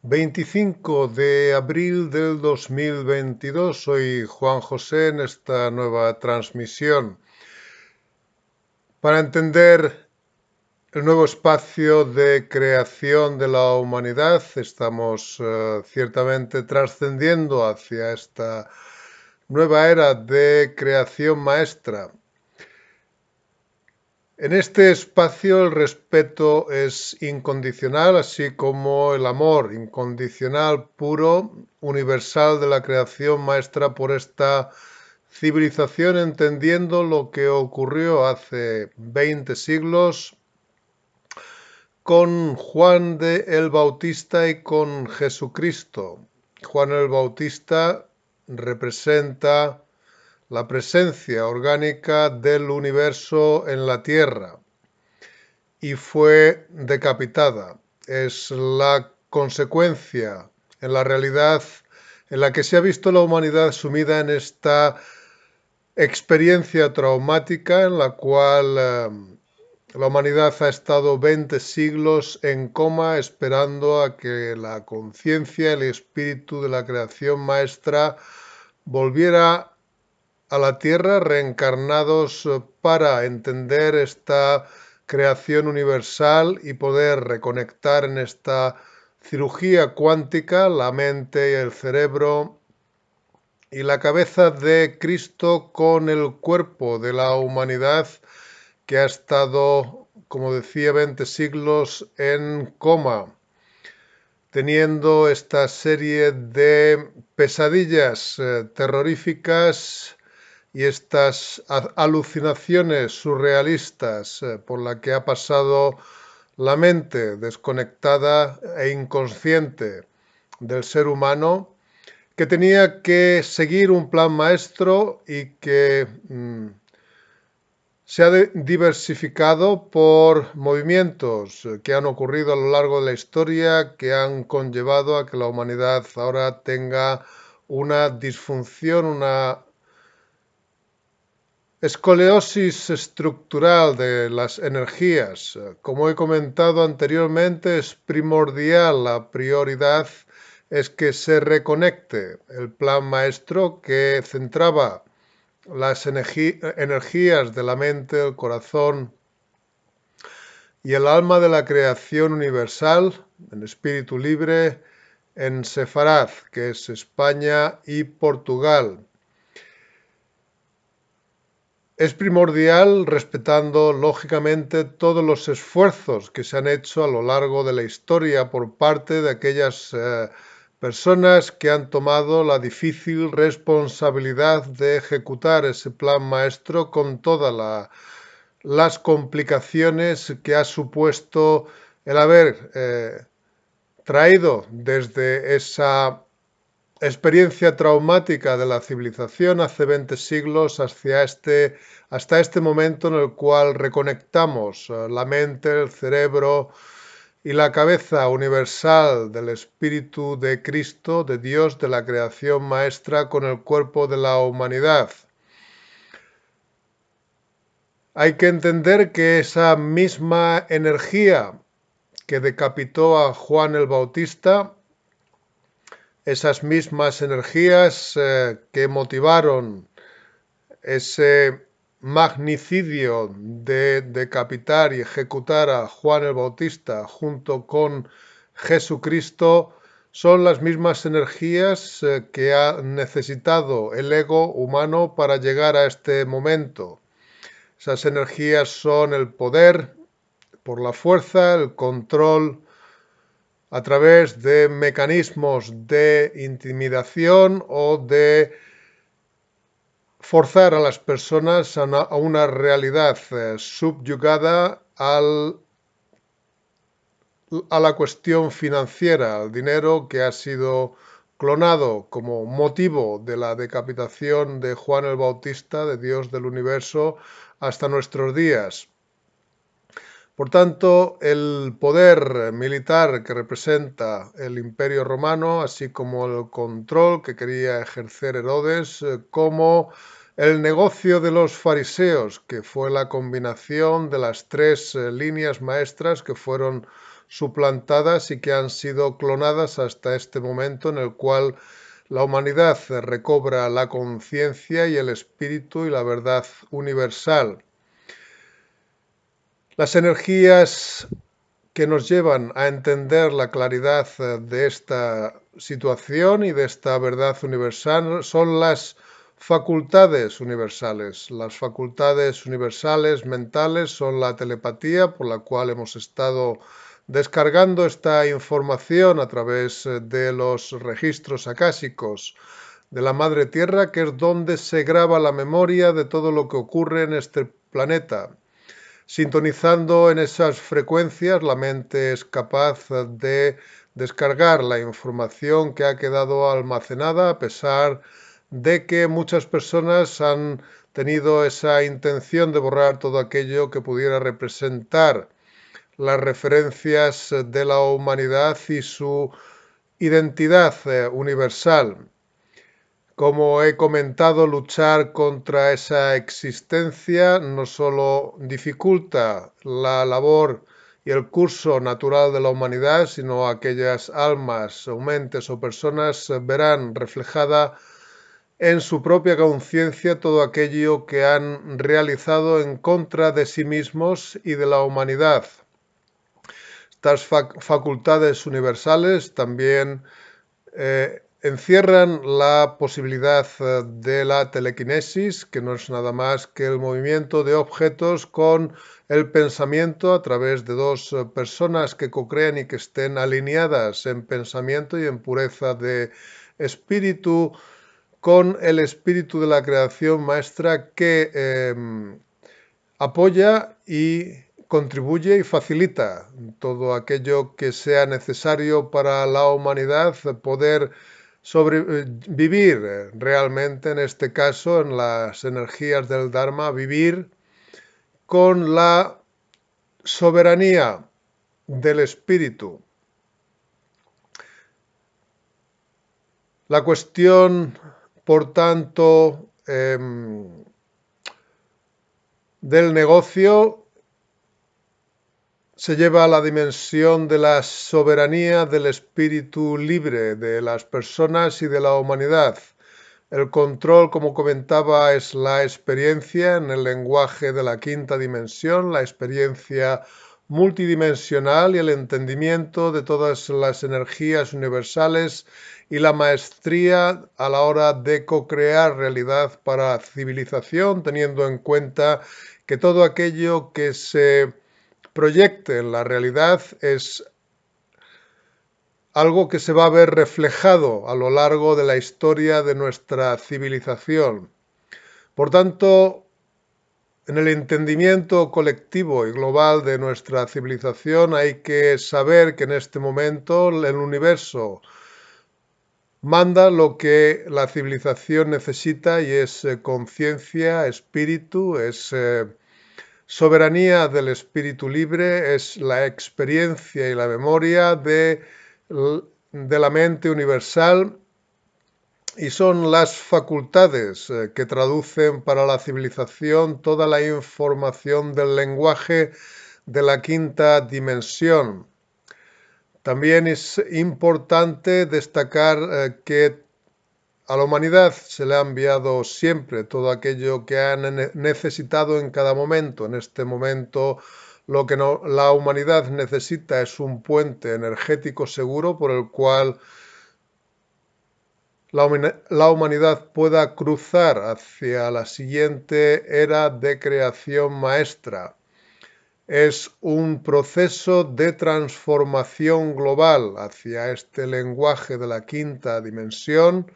25 de abril del 2022, soy Juan José en esta nueva transmisión para entender el nuevo espacio de creación de la humanidad. Estamos ciertamente trascendiendo hacia esta nueva era de creación maestra. En este espacio el respeto es incondicional, así como el amor incondicional, puro, universal de la creación maestra por esta civilización, entendiendo lo que ocurrió hace 20 siglos con Juan el Bautista y con Jesucristo. Juan el Bautista representa la presencia orgánica del universo en la tierra y fue decapitada. Es la consecuencia en la realidad en la que se ha visto la humanidad sumida en esta experiencia traumática en la cual la humanidad ha estado 20 siglos en coma esperando a que la conciencia, el espíritu de la creación maestra volviera a la tierra reencarnados para entender esta creación universal y poder reconectar en esta cirugía cuántica la mente y el cerebro y la cabeza de Cristo con el cuerpo de la humanidad que ha estado, como decía, 20 siglos en coma, teniendo esta serie de pesadillas terroríficas y estas alucinaciones surrealistas por la que ha pasado la mente desconectada e inconsciente del ser humano, que tenía que seguir un plan maestro y que se ha diversificado por movimientos que han ocurrido a lo largo de la historia que han conllevado a que la humanidad ahora tenga una disfunción, una escoliosis estructural de las energías. Como he comentado anteriormente, es primordial, la prioridad es que se reconecte el plan maestro que centraba las energías de la mente, el corazón y el alma de la creación universal, en espíritu libre, en Sefarad, que es España y Portugal. Es primordial, respetando lógicamente todos los esfuerzos que se han hecho a lo largo de la historia por parte de aquellas personas que han tomado la difícil responsabilidad de ejecutar ese plan maestro con todas las complicaciones que ha supuesto el haber traído desde esa experiencia traumática de la civilización hace 20 siglos hasta este momento en el cual reconectamos la mente, el cerebro y la cabeza universal del Espíritu de Cristo, de Dios, de la creación maestra con el cuerpo de la humanidad. Hay que entender que esa misma energía que decapitó a Juan el Bautista, esas mismas energías que motivaron ese magnicidio de decapitar y ejecutar a Juan el Bautista junto con Jesucristo, son las mismas energías que ha necesitado el ego humano para llegar a este momento. Esas energías son el poder por la fuerza, el control a través de mecanismos de intimidación o de forzar a las personas a una realidad subyugada a la cuestión financiera, al dinero que ha sido clonado como motivo de la decapitación de Juan el Bautista, de Dios del universo, hasta nuestros días. Por tanto, el poder militar que representa el Imperio Romano, así como el control que quería ejercer Herodes, como el negocio de los fariseos, que fue la combinación de las tres líneas maestras que fueron suplantadas y que han sido clonadas hasta este momento en el cual la humanidad recobra la conciencia y el espíritu y la verdad universal. Las energías que nos llevan a entender la claridad de esta situación y de esta verdad universal son las facultades universales. Las facultades universales mentales son la telepatía, por la cual hemos estado descargando esta información a través de los registros acásicos de la Madre Tierra, que es donde se graba la memoria de todo lo que ocurre en este planeta. Sintonizando en esas frecuencias, la mente es capaz de descargar la información que ha quedado almacenada, a pesar de que muchas personas han tenido esa intención de borrar todo aquello que pudiera representar las referencias de la humanidad y su identidad universal. Como he comentado, luchar contra esa existencia no solo dificulta la labor y el curso natural de la humanidad, sino aquellas almas, o mentes o personas verán reflejada en su propia conciencia todo aquello que han realizado en contra de sí mismos y de la humanidad. Estas facultades universales también encierran la posibilidad de la telequinesis, que no es nada más que el movimiento de objetos con el pensamiento a través de dos personas que co-crean y que estén alineadas en pensamiento y en pureza de espíritu con el espíritu de la creación maestra que apoya y contribuye y facilita todo aquello que sea necesario para la humanidad poder vivir realmente, en este caso, en las energías del Dharma, vivir con la soberanía del espíritu. La cuestión, por tanto, del negocio se lleva a la dimensión de la soberanía del espíritu libre de las personas y de la humanidad. El control, como comentaba, es la experiencia en el lenguaje de la quinta dimensión, la experiencia multidimensional y el entendimiento de todas las energías universales y la maestría a la hora de co-crear realidad para civilización, teniendo en cuenta que todo aquello que se proyecte en la realidad es algo que se va a ver reflejado a lo largo de la historia de nuestra civilización. Por tanto, en el entendimiento colectivo y global de nuestra civilización hay que saber que en este momento el universo manda lo que la civilización necesita y es conciencia, espíritu, es soberanía del espíritu libre, es la experiencia y la memoria de la mente universal y son las facultades que traducen para la civilización toda la información del lenguaje de la quinta dimensión. También es importante destacar que a la humanidad se le ha enviado siempre todo aquello que ha necesitado en cada momento. En este momento lo que la humanidad necesita es un puente energético seguro por el cual la humanidad pueda cruzar hacia la siguiente era de creación maestra. Es un proceso de transformación global hacia este lenguaje de la quinta dimensión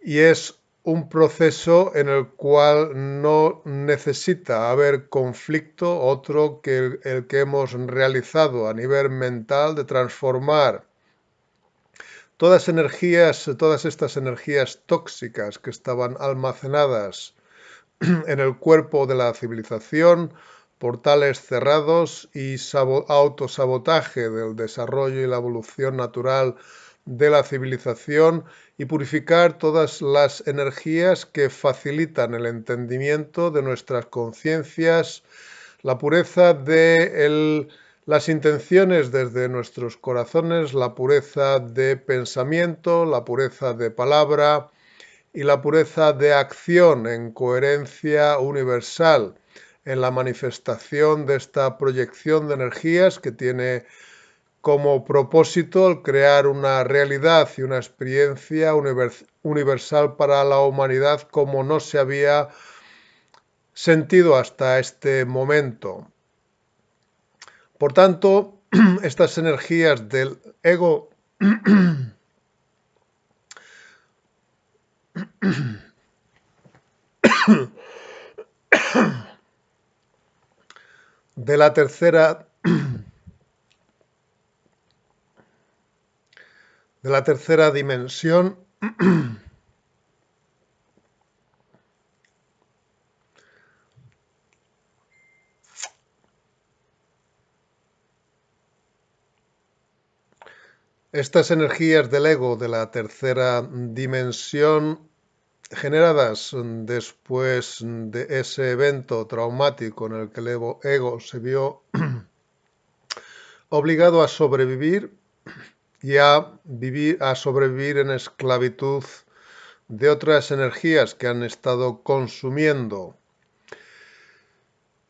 y es un proceso en el cual no necesita haber conflicto otro que el que hemos realizado a nivel mental de transformar todas estas energías tóxicas que estaban almacenadas en el cuerpo de la civilización, portales cerrados y autosabotaje del desarrollo y la evolución natural de la civilización y purificar todas las energías que facilitan el entendimiento de nuestras conciencias, la pureza de las intenciones desde nuestros corazones, la pureza de pensamiento, la pureza de palabra y la pureza de acción en coherencia universal, en la manifestación de esta proyección de energías que tiene como propósito el crear una realidad y una experiencia universal para la humanidad como no se había sentido hasta este momento. Por tanto, estas energías del ego de la tercera dimensión estas energías del ego de la tercera dimensión generadas después de ese evento traumático en el que el ego se vio obligado a sobrevivir y a sobrevivir en esclavitud de otras energías que han estado consumiendo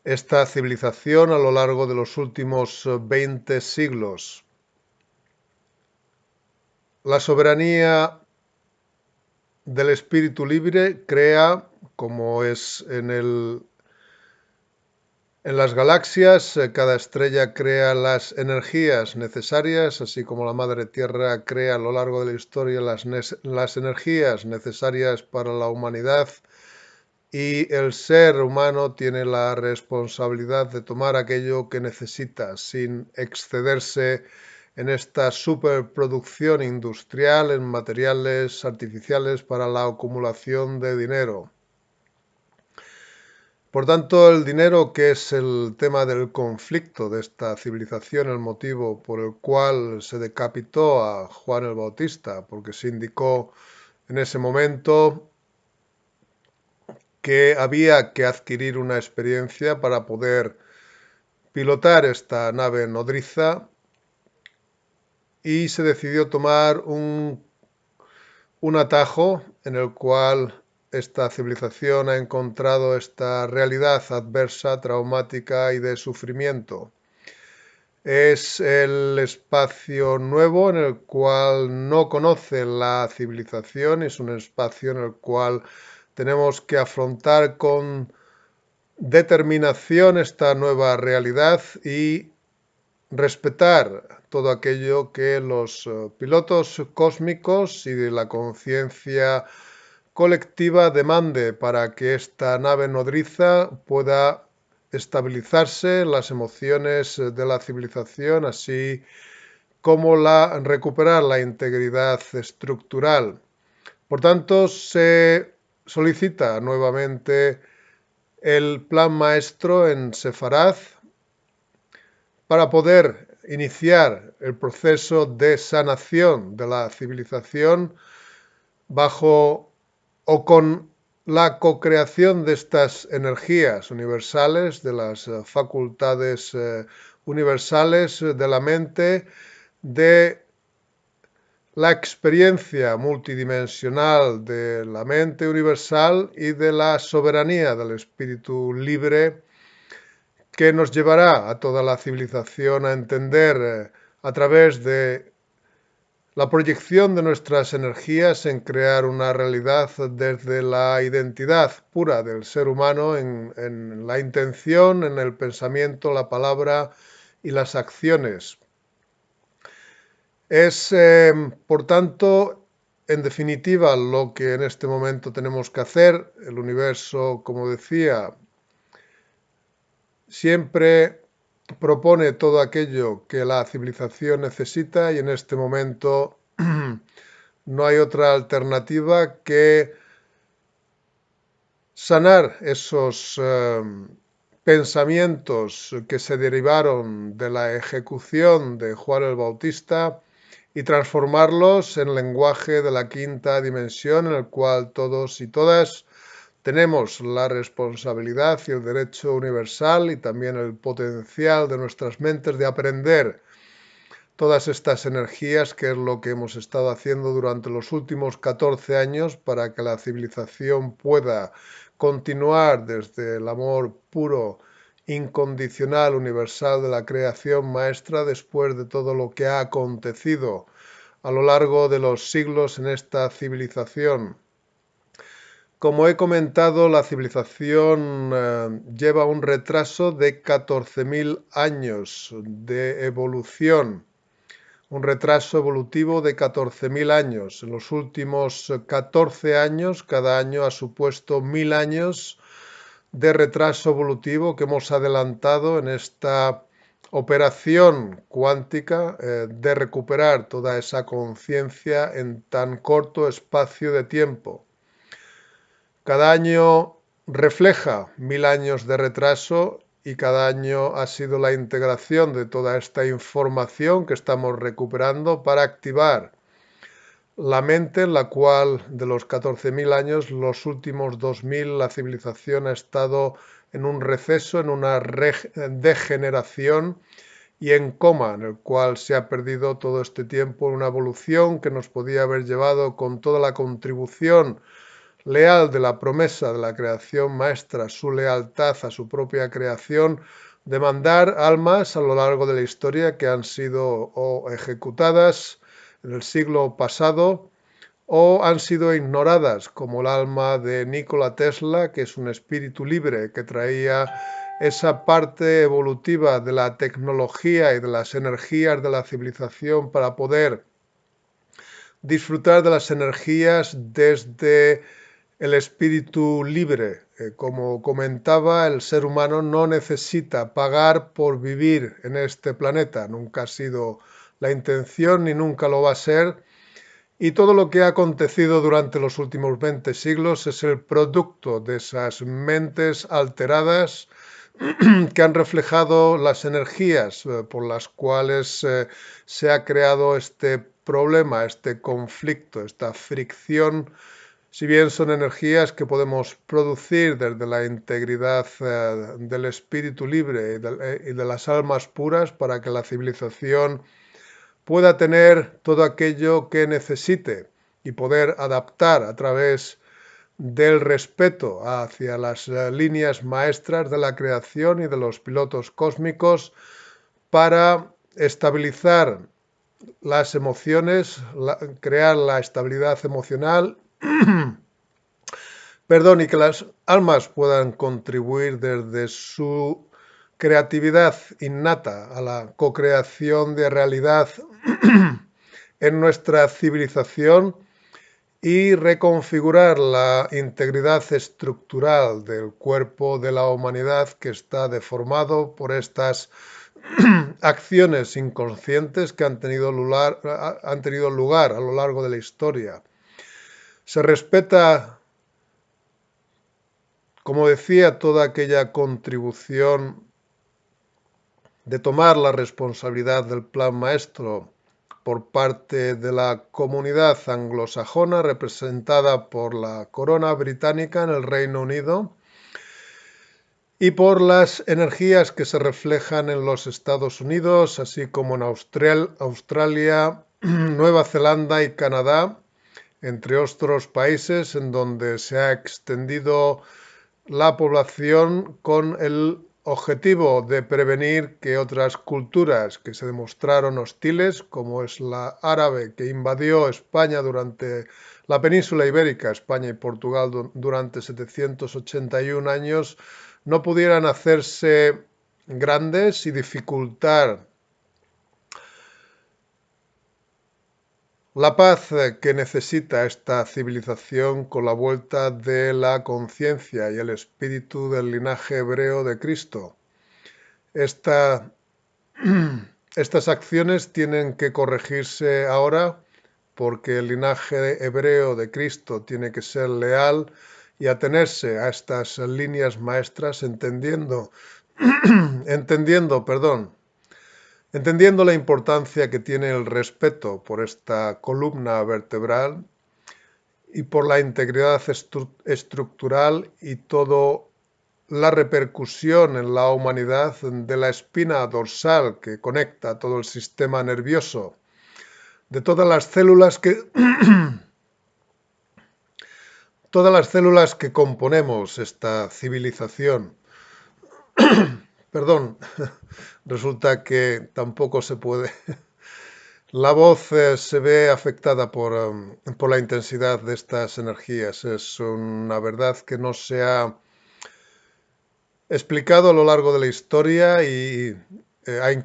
esta civilización a lo largo de los últimos 20 siglos. La soberanía del espíritu libre crea, como es en las galaxias, cada estrella crea las energías necesarias, así como la Madre Tierra crea a lo largo de la historia las energías necesarias para la humanidad, y el ser humano tiene la responsabilidad de tomar aquello que necesita sin excederse en esta superproducción industrial en materiales artificiales para la acumulación de dinero. Por tanto, el dinero, que es el tema del conflicto de esta civilización, el motivo por el cual se decapitó a Juan el Bautista, porque se indicó en ese momento que había que adquirir una experiencia para poder pilotar esta nave nodriza, y se decidió tomar un atajo en el cual esta civilización ha encontrado esta realidad adversa, traumática y de sufrimiento. Es el espacio nuevo en el cual no conoce la civilización, es un espacio en el cual tenemos que afrontar con determinación esta nueva realidad y respetar todo aquello que los pilotos cósmicos y de la conciencia colectiva demande para que esta nave nodriza pueda estabilizarse en las emociones de la civilización, así como recuperar la integridad estructural. Por tanto, se solicita nuevamente el plan maestro en Sefaraz para poder iniciar el proceso de sanación de la civilización bajo o con la cocreación de estas energías universales, de las facultades universales de la mente, de la experiencia multidimensional de la mente universal y de la soberanía del espíritu libre, que nos llevará a toda la civilización a entender a través de la proyección de nuestras energías en crear una realidad desde la identidad pura del ser humano, en la intención, en el pensamiento, la palabra y las acciones. Es, por tanto, en definitiva, lo que en este momento tenemos que hacer. El universo, como decía, siempre propone todo aquello que la civilización necesita, y en este momento no hay otra alternativa que sanar esos pensamientos que se derivaron de la ejecución de Juan el Bautista y transformarlos en lenguaje de la quinta dimensión, en el cual todos y todas Tenemos la responsabilidad y el derecho universal y también el potencial de nuestras mentes de aprender todas estas energías, que es lo que hemos estado haciendo durante los últimos 14 años para que la civilización pueda continuar desde el amor puro, incondicional, universal de la creación maestra después de todo lo que ha acontecido a lo largo de los siglos en esta civilización. Como he comentado, la civilización lleva un retraso de 14.000 años de evolución, un retraso evolutivo de 14.000 años. En los últimos 14 años, cada año ha supuesto 1.000 años de retraso evolutivo que hemos adelantado en esta operación cuántica de recuperar toda esa conciencia en tan corto espacio de tiempo. Cada año refleja 1.000 años de retraso y cada año ha sido la integración de toda esta información que estamos recuperando para activar la mente en la cual de los 14.000 años, los últimos 2.000, la civilización ha estado en un receso, en una degeneración y en coma, en el cual se ha perdido todo este tiempo una evolución que nos podía haber llevado con toda la contribución leal de la promesa de la creación maestra, su lealtad a su propia creación, de mandar almas a lo largo de la historia que han sido o ejecutadas en el siglo pasado o han sido ignoradas, como el alma de Nikola Tesla, que es un espíritu libre que traía esa parte evolutiva de la tecnología y de las energías de la civilización para poder disfrutar de las energías desde el espíritu libre. Como comentaba, el ser humano no necesita pagar por vivir en este planeta. Nunca ha sido la intención ni nunca lo va a ser. Y todo lo que ha acontecido durante los últimos 20 siglos es el producto de esas mentes alteradas que han reflejado las energías por las cuales se ha creado este problema, este conflicto, esta fricción. Si bien son energías que podemos producir desde la integridad del espíritu libre y de las almas puras para que la civilización pueda tener todo aquello que necesite y poder adaptar a través del respeto hacia las líneas maestras de la creación y de los pilotos cósmicos para estabilizar las emociones, crear la estabilidad emocional y que las almas puedan contribuir desde su creatividad innata a la co-creación de realidad en nuestra civilización y reconfigurar la integridad estructural del cuerpo de la humanidad que está deformado por estas acciones inconscientes que han tenido lugar a lo largo de la historia. Se respeta, como decía, toda aquella contribución de tomar la responsabilidad del plan maestro por parte de la comunidad anglosajona representada por la corona británica en el Reino Unido y por las energías que se reflejan en los Estados Unidos, así como en Australia, Nueva Zelanda y Canadá, entre otros países en donde se ha extendido la población con el objetivo de prevenir que otras culturas que se demostraron hostiles, como es la árabe que invadió España durante la península ibérica, España y Portugal durante 781 años, no pudieran hacerse grandes y dificultar la paz que necesita esta civilización con la vuelta de la conciencia y el espíritu del linaje hebreo de Cristo. Estas acciones tienen que corregirse ahora porque el linaje hebreo de Cristo tiene que ser leal y atenerse a estas líneas maestras entendiendo la importancia que tiene el respeto por esta columna vertebral y por la integridad estructural y toda la repercusión en la humanidad de la espina dorsal que conecta todo el sistema nervioso, de todas las células que componemos esta civilización. Perdón, resulta que tampoco se puede. La voz se ve afectada por la intensidad de estas energías. Es una verdad que no se ha explicado a lo largo de la historia y hay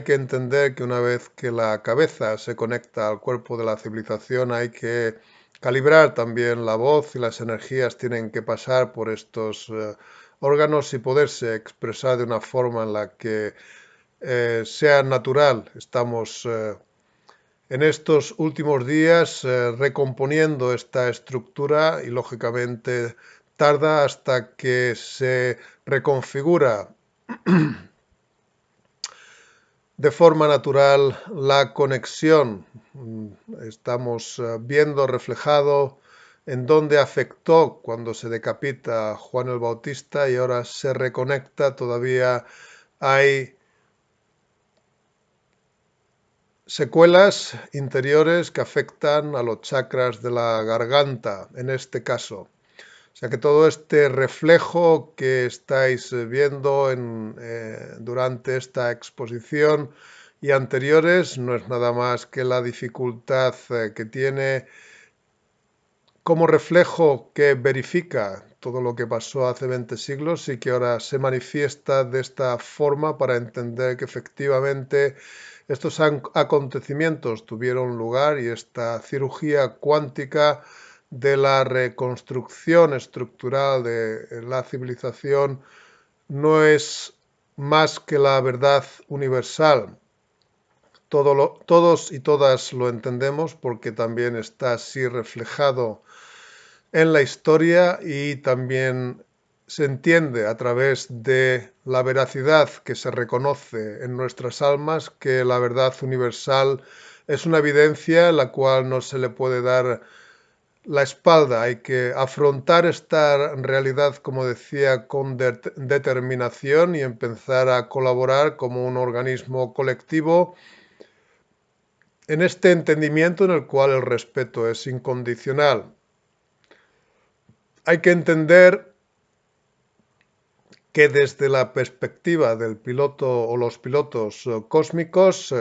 que entender que una vez que la cabeza se conecta al cuerpo de la civilización hay que calibrar también la voz y las energías tienen que pasar por estos órganos y poderse expresar de una forma en la que sea natural. Estamos en estos últimos días recomponiendo esta estructura y lógicamente tarda hasta que se reconfigura de forma natural la conexión. Estamos viendo reflejado en dónde afectó cuando se decapita a Juan el Bautista y ahora se reconecta. Todavía hay secuelas interiores que afectan a los chakras de la garganta, en este caso. O sea que todo este reflejo que estáis viendo durante esta exposición y anteriores no es nada más que la dificultad que tiene como reflejo que verifica todo lo que pasó hace 20 siglos y que ahora se manifiesta de esta forma para entender que efectivamente estos acontecimientos tuvieron lugar y esta cirugía cuántica de la reconstrucción estructural de la civilización no es más que la verdad universal. Todos y todas lo entendemos porque también está así reflejado en la historia y también se entiende a través de la veracidad que se reconoce en nuestras almas que la verdad universal es una evidencia en la cual no se le puede dar la espalda. Hay que afrontar esta realidad, como decía, con determinación y empezar a colaborar como un organismo colectivo en este entendimiento en el cual el respeto es incondicional. Hay que entender que desde la perspectiva del piloto o los pilotos cósmicos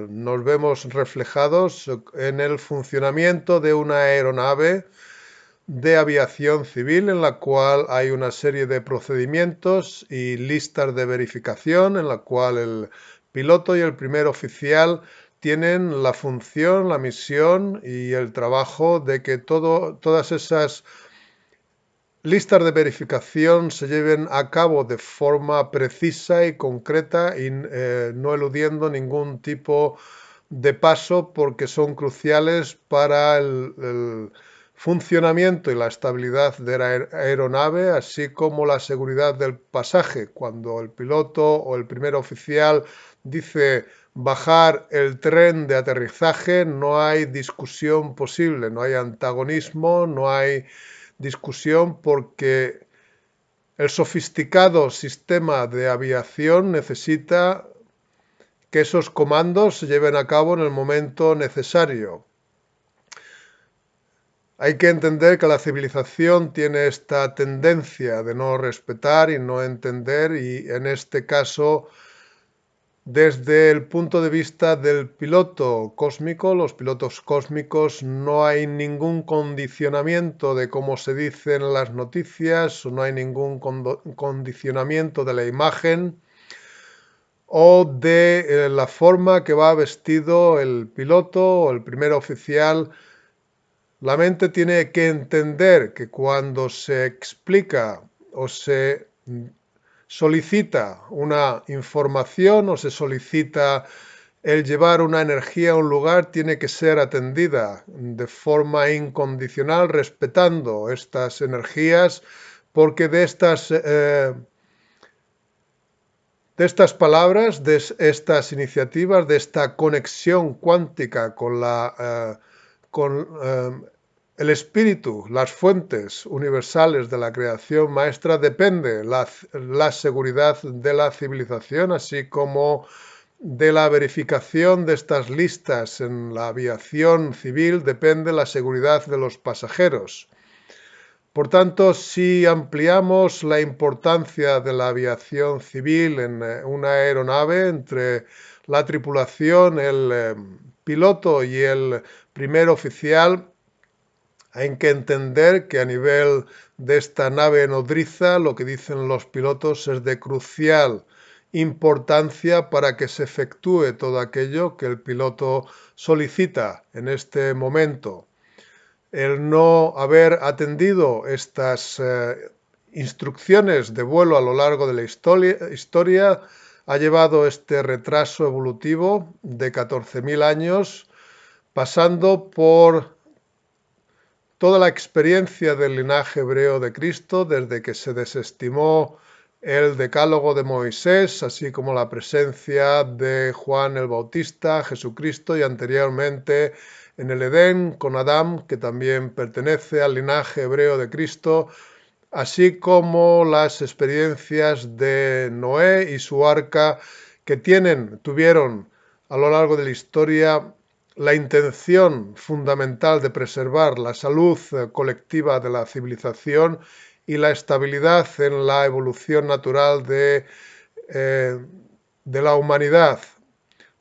nos vemos reflejados en el funcionamiento de una aeronave de aviación civil en la cual hay una serie de procedimientos y listas de verificación en la cual el piloto y el primer oficial tienen la función, la misión y el trabajo de que todas esas listas de verificación se lleven a cabo de forma precisa y concreta y no eludiendo ningún tipo de paso porque son cruciales para el funcionamiento y la estabilidad de la aeronave, así como la seguridad del pasaje. Cuando el piloto o el primer oficial dice bajar el tren de aterrizaje, no hay discusión posible, no hay antagonismo, no hay discusión porque el sofisticado sistema de aviación necesita que esos comandos se lleven a cabo en el momento necesario. Hay que entender que la civilización tiene esta tendencia de no respetar y no entender y en este caso desde el punto de vista del piloto cósmico, los pilotos cósmicos no hay ningún condicionamiento de cómo se dicen las noticias, no hay ningún condicionamiento de la imagen o de la forma que va vestido el piloto o el primer oficial. La mente tiene que entender que cuando se explica o se solicita una información o se solicita el llevar una energía a un lugar, tiene que ser atendida de forma incondicional, respetando estas energías, porque de estas palabras, de estas iniciativas, de esta conexión cuántica con el espíritu, las fuentes universales de la creación maestra depende la seguridad de la civilización, así como de la verificación de estas listas en la aviación civil depende la seguridad de los pasajeros. Por tanto, si ampliamos la importancia de la aviación civil en una aeronave entre la tripulación, el piloto y el primer oficial, hay que entender que a nivel de esta nave nodriza lo que dicen los pilotos es de crucial importancia para que se efectúe todo aquello que el piloto solicita en este momento. El no haber atendido estas instrucciones de vuelo a lo largo de la historia ha llevado este retraso evolutivo de 14.000 años, pasando por toda la experiencia del linaje hebreo de Cristo, desde que se desestimó el decálogo de Moisés, así como la presencia de Juan el Bautista, Jesucristo y anteriormente en el Edén con Adán, que también pertenece al linaje hebreo de Cristo, así como las experiencias de Noé y su arca que tuvieron a lo largo de la historia la intención fundamental de preservar la salud colectiva de la civilización y la estabilidad en la evolución natural de la humanidad.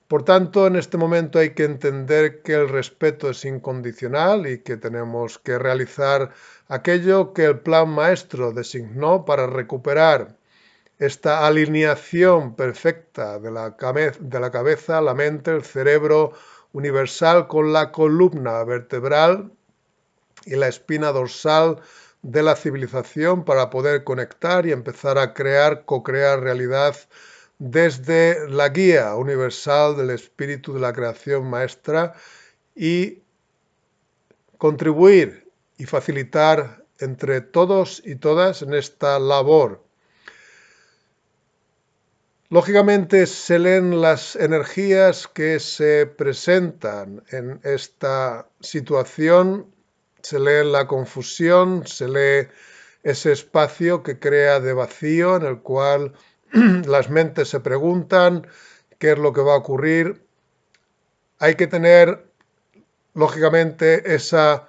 Por tanto, en este momento hay que entender que el respeto es incondicional y que tenemos que realizar aquello que el plan maestro designó para recuperar esta alineación perfecta de la cabeza, la mente, el cerebro universal con la columna vertebral y la espina dorsal de la civilización para poder conectar y empezar a co-crear realidad desde la guía universal del espíritu de la creación maestra y contribuir y facilitar entre todos y todas en esta labor. Lógicamente se leen las energías que se presentan en esta situación, se lee la confusión, se lee ese espacio que crea de vacío en el cual las mentes se preguntan qué es lo que va a ocurrir. Hay que tener, lógicamente, esa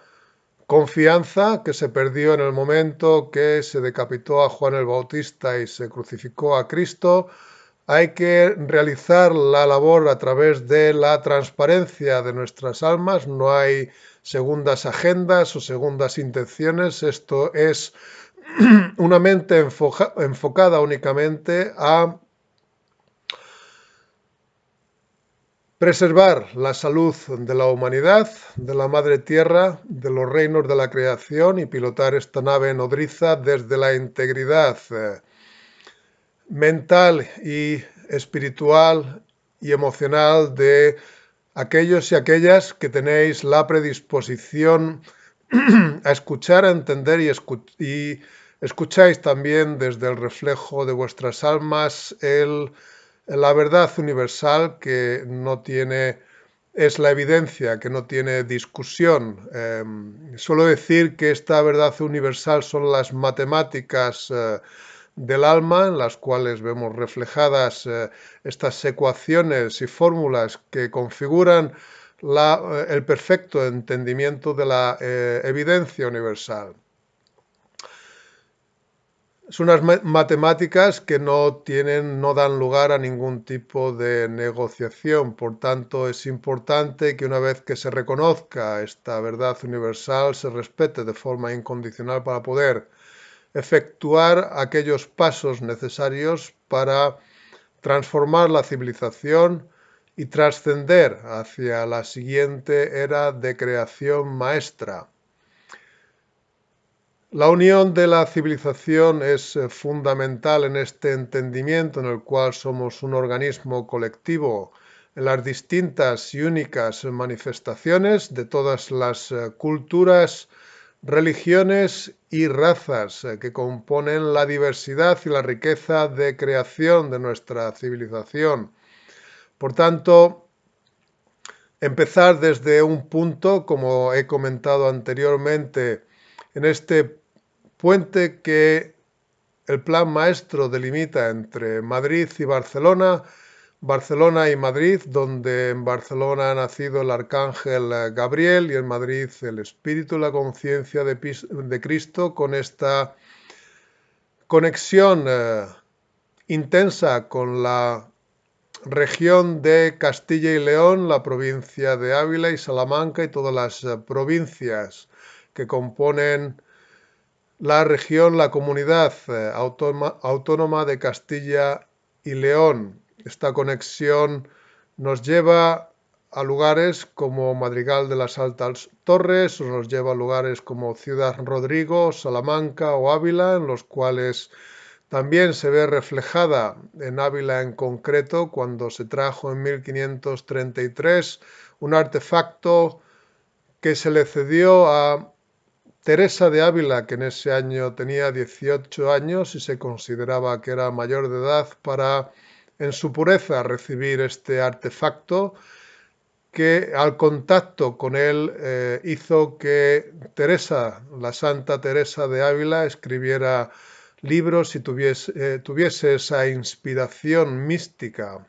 confianza que se perdió en el momento que se decapitó a Juan el Bautista y se crucificó a Cristo. Hay que realizar la labor a través de la transparencia de nuestras almas. No hay segundas agendas o segundas intenciones. Esto es una mente enfocada únicamente a preservar la salud de la humanidad, de la madre tierra, de los reinos de la creación y pilotar esta nave nodriza desde la integridad mental y espiritual y emocional de aquellos y aquellas que tenéis la predisposición a escuchar, a entender y escucháis también desde el reflejo de vuestras almas la verdad universal que no tiene, es la evidencia, que no tiene discusión. Suelo decir que esta verdad universal son las matemáticas del alma, en las cuales vemos reflejadas estas ecuaciones y fórmulas que configuran el perfecto entendimiento de la evidencia universal. Son unas matemáticas que no dan lugar a ningún tipo de negociación. Por tanto, es importante que una vez que se reconozca esta verdad universal, se respete de forma incondicional para poder efectuar aquellos pasos necesarios para transformar la civilización y trascender hacia la siguiente era de creación maestra. La unión de la civilización es fundamental en este entendimiento en el cual somos un organismo colectivo en las distintas y únicas manifestaciones de todas las culturas, religiones y razas que componen la diversidad y la riqueza de creación de nuestra civilización. Por tanto, empezar desde un punto, como he comentado anteriormente, en este puente que el plan maestro delimita entre Madrid y Barcelona, Barcelona y Madrid, donde en Barcelona ha nacido el arcángel Gabriel y en Madrid el espíritu y la conciencia de Cristo, con esta conexión intensa con la región de Castilla y León, la provincia de Ávila y Salamanca y todas las provincias que componen la región, la comunidad autónoma de Castilla y León. Esta conexión nos lleva a lugares como Madrigal de las Altas Torres, o nos lleva a lugares como Ciudad Rodrigo, Salamanca o Ávila, en los cuales también se ve reflejada en Ávila en concreto, cuando se trajo en 1533 un artefacto que se le cedió a Teresa de Ávila, que en ese año tenía 18 años y se consideraba que era mayor de edad para, en su pureza, recibir este artefacto, que al contacto con él hizo que Teresa, la Santa Teresa de Ávila, escribiera libros y tuviese esa inspiración mística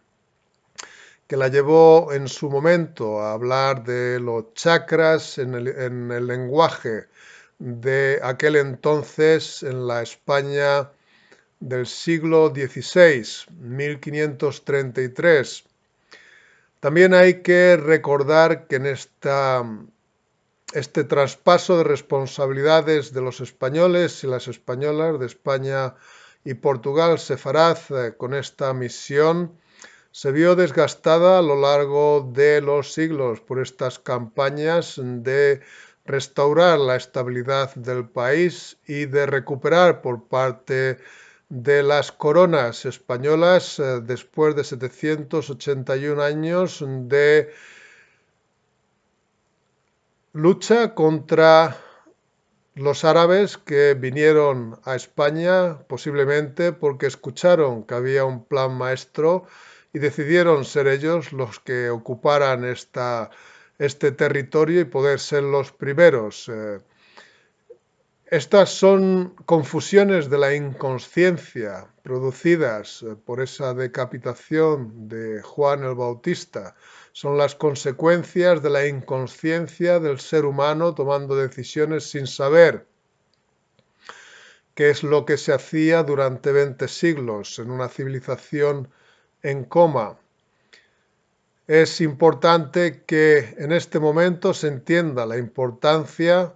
que la llevó en su momento a hablar de los chakras en el lenguaje de aquel entonces en la España del siglo XVI, 1533. También hay que recordar que en este traspaso de responsabilidades de los españoles y las españolas de España y Portugal, Sefaraz, con esta misión, se vio desgastada a lo largo de los siglos por estas campañas de restaurar la estabilidad del país y de recuperar por parte de las coronas españolas, después de 781 años de lucha contra los árabes que vinieron a España, posiblemente porque escucharon que había un plan maestro y decidieron ser ellos los que ocuparan este territorio y poder ser los primeros. Estas son confusiones de la inconsciencia producidas por esa decapitación de Juan el Bautista. Son las consecuencias de la inconsciencia del ser humano tomando decisiones sin saber qué es lo que se hacía durante 20 siglos en una civilización en coma. Es importante que en este momento se entienda la importancia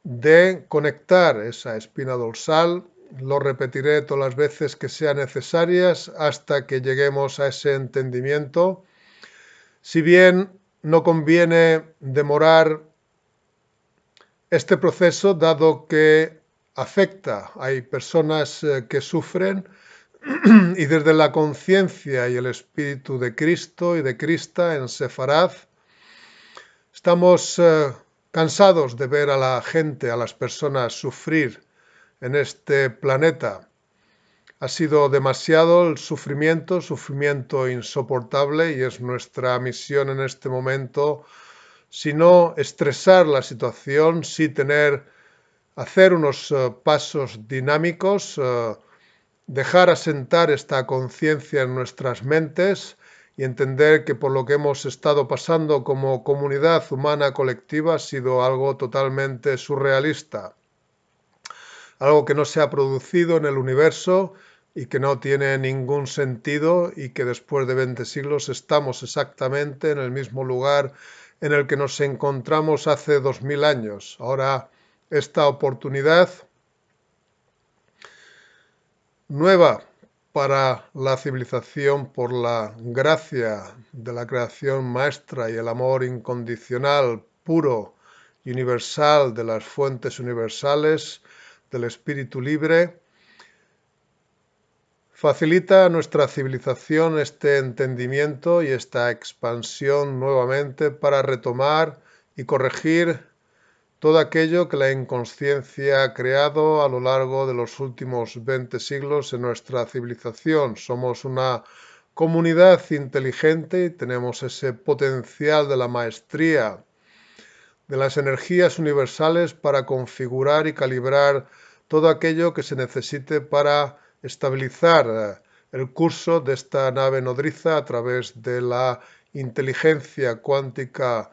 de conectar esa espina dorsal. Lo repetiré todas las veces que sean necesarias hasta que lleguemos a ese entendimiento. Si bien no conviene demorar este proceso, dado que afecta, hay personas que sufren y desde la conciencia y el espíritu de Cristo y de Crista en Sefaraz, estamos cansados de ver a la gente, a las personas sufrir en este planeta. Ha sido demasiado el sufrimiento insoportable, y es nuestra misión en este momento, si no estresar la situación, sí hacer unos pasos dinámicos, dejar asentar esta conciencia en nuestras mentes y entender que por lo que hemos estado pasando como comunidad humana colectiva ha sido algo totalmente surrealista, algo que no se ha producido en el universo y que no tiene ningún sentido, y que después de 20 siglos estamos exactamente en el mismo lugar en el que nos encontramos hace 2000 años. Ahora esta oportunidad nueva para la civilización, por la gracia de la creación maestra y el amor incondicional, puro y universal de las fuentes universales, del espíritu libre, facilita a nuestra civilización este entendimiento y esta expansión nuevamente para retomar y corregir todo aquello que la inconsciencia ha creado a lo largo de los últimos 20 siglos en nuestra civilización. Somos una comunidad inteligente y tenemos ese potencial de la maestría de las energías universales para configurar y calibrar todo aquello que se necesite para estabilizar el curso de esta nave nodriza a través de la inteligencia cuántica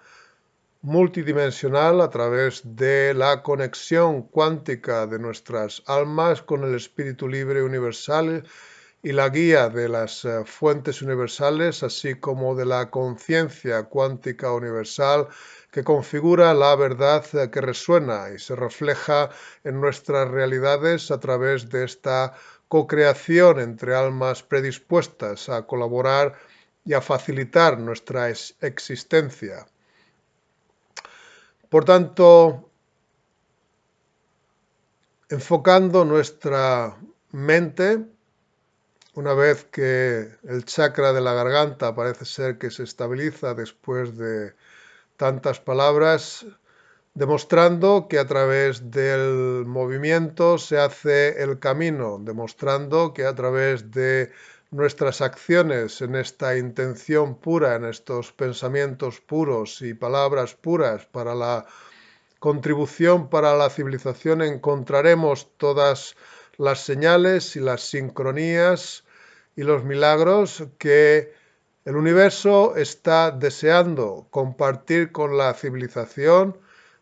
multidimensional, a través de la conexión cuántica de nuestras almas con el espíritu libre universal y la guía de las fuentes universales, así como de la conciencia cuántica universal que configura la verdad que resuena y se refleja en nuestras realidades a través de esta co-creación entre almas predispuestas a colaborar y a facilitar nuestra existencia. Por tanto, enfocando nuestra mente, una vez que el chakra de la garganta parece ser que se estabiliza después de tantas palabras, demostrando que a través del movimiento se hace el camino, demostrando que a través de nuestras acciones en esta intención pura, en estos pensamientos puros y palabras puras para la contribución para la civilización, encontraremos todas las señales y las sincronías y los milagros que el universo está deseando compartir con la civilización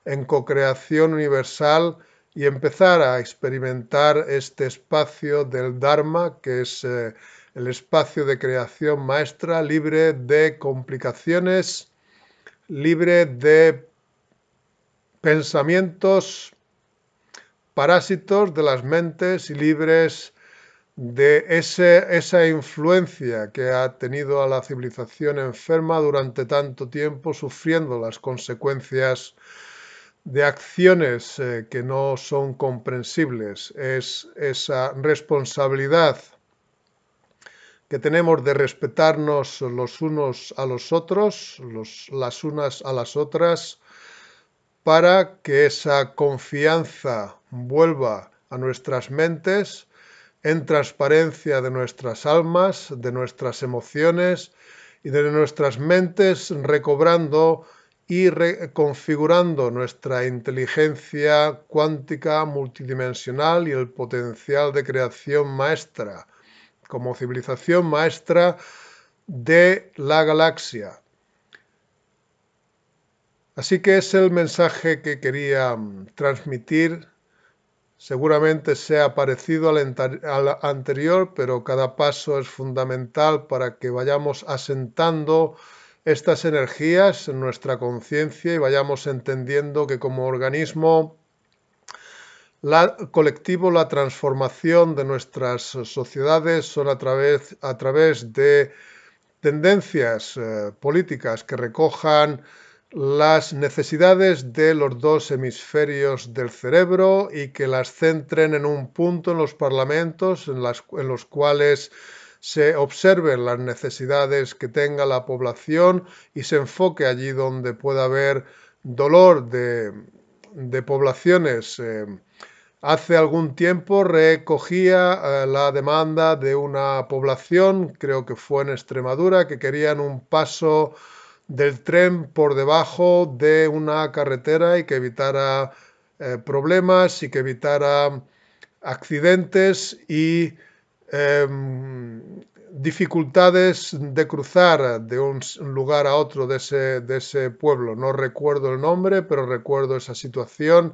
en cocreación universal y empezar a experimentar este espacio del Dharma, que es el espacio de creación maestra, libre de complicaciones, libre de pensamientos parásitos de las mentes y libres de esa influencia que ha tenido a la civilización enferma durante tanto tiempo, sufriendo las consecuencias de acciones que no son comprensibles. Es esa responsabilidad que tenemos de respetarnos los unos a los otros, las unas a las otras, para que esa confianza vuelva a nuestras mentes en transparencia de nuestras almas, de nuestras emociones y de nuestras mentes, recobrando y reconfigurando nuestra inteligencia cuántica multidimensional y el potencial de creación maestra, como civilización maestra de la galaxia. Así que es el mensaje que quería transmitir. Seguramente sea parecido al anterior, pero cada paso es fundamental para que vayamos asentando estas energías en nuestra conciencia y vayamos entendiendo que como organismo colectivo la transformación de nuestras sociedades son a través de tendencias políticas que recojan las necesidades de los dos hemisferios del cerebro y que las centren en un punto en los parlamentos en los cuales se observen las necesidades que tenga la población y se enfoque allí donde pueda haber dolor de poblaciones. Hace algún tiempo recogía la demanda de una población, creo que fue en Extremadura, que querían un paso del tren por debajo de una carretera y que evitara problemas y que evitara accidentes y dificultades de cruzar de un lugar a otro de ese pueblo. No recuerdo el nombre, pero recuerdo esa situación.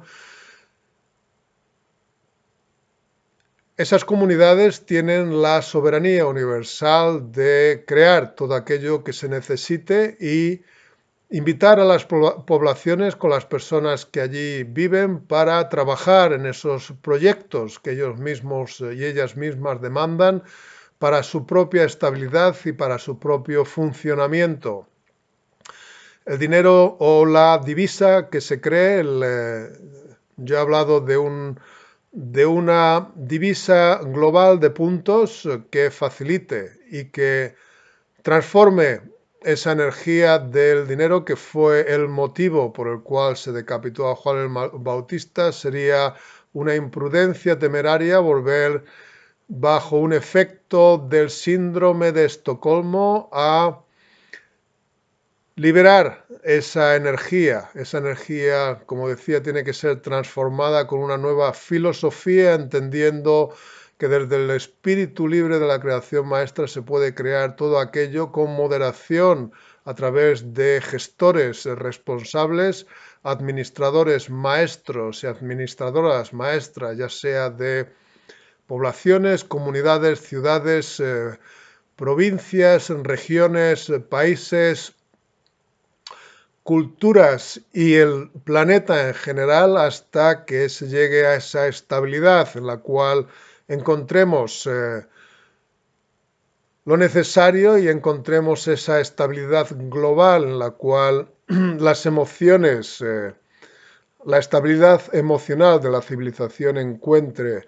Esas comunidades tienen la soberanía universal de crear todo aquello que se necesite y invitar a las poblaciones con las personas que allí viven para trabajar en esos proyectos que ellos mismos y ellas mismas demandan para su propia estabilidad y para su propio funcionamiento. El dinero o la divisa que se cree, yo he hablado de una divisa global de puntos que facilite y que transforme esa energía del dinero que fue el motivo por el cual se decapitó a Juan el Bautista. Sería una imprudencia temeraria volver bajo un efecto del síndrome de Estocolmo, a liberar esa energía. Esa energía, como decía, tiene que ser transformada con una nueva filosofía, entendiendo que desde el espíritu libre de la creación maestra se puede crear todo aquello con moderación a través de gestores responsables, administradores maestros y administradoras maestras, ya sea de poblaciones, comunidades, ciudades, provincias, regiones, países, culturas y el planeta en general, hasta que se llegue a esa estabilidad en la cual encontremos lo necesario y encontremos esa estabilidad global en la cual las emociones, la estabilidad emocional de la civilización encuentre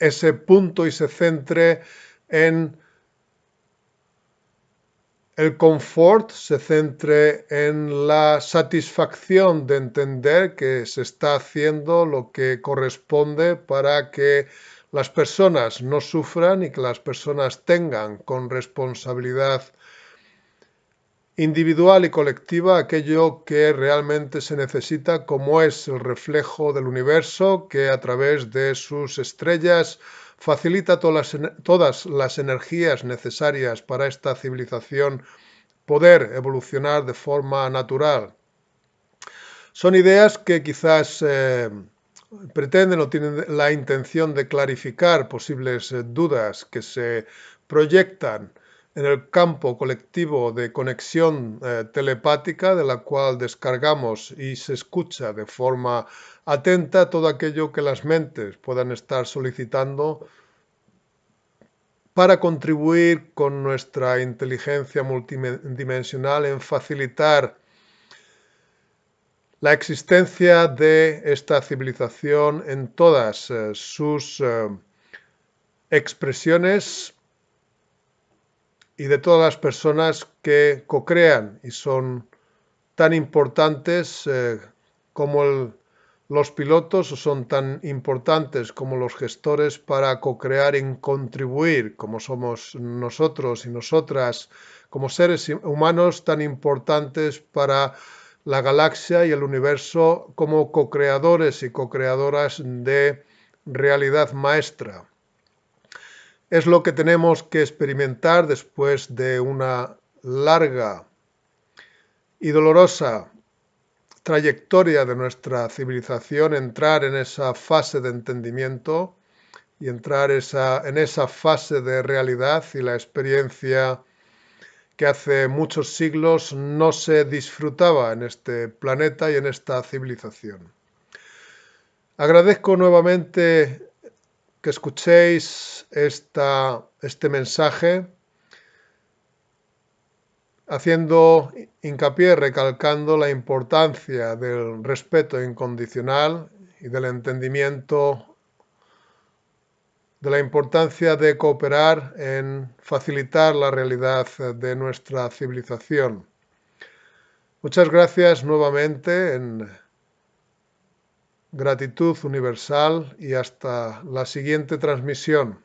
ese punto y se centre en el confort, se centre en la satisfacción de entender que se está haciendo lo que corresponde para que las personas no sufran y que las personas tengan con responsabilidad individual y colectiva aquello que realmente se necesita, como es el reflejo del universo que a través de sus estrellas facilita todas las energías necesarias para esta civilización poder evolucionar de forma natural. Son ideas que quizás pretenden o tienen la intención de clarificar posibles dudas que se proyectan en el campo colectivo de conexión telepática, de la cual descargamos y se escucha de forma atenta todo aquello que las mentes puedan estar solicitando para contribuir con nuestra inteligencia multidimensional en facilitar la existencia de esta civilización en todas sus expresiones y de todas las personas que co-crean y son tan importantes como los pilotos, o son tan importantes como los gestores para co-crear y contribuir, como somos nosotros y nosotras como seres humanos, tan importantes para la galaxia y el universo como co-creadores y co-creadoras de realidad maestra. Es lo que tenemos que experimentar después de una larga y dolorosa trayectoria de nuestra civilización, entrar en esa fase de entendimiento y entrar en esa fase de realidad y la experiencia que hace muchos siglos no se disfrutaba en este planeta y en esta civilización. Agradezco nuevamente que escuchéis este mensaje, haciendo hincapié, recalcando la importancia del respeto incondicional y del entendimiento de la importancia de cooperar en facilitar la realidad de nuestra civilización. Muchas gracias nuevamente, en gratitud universal, y hasta la siguiente transmisión.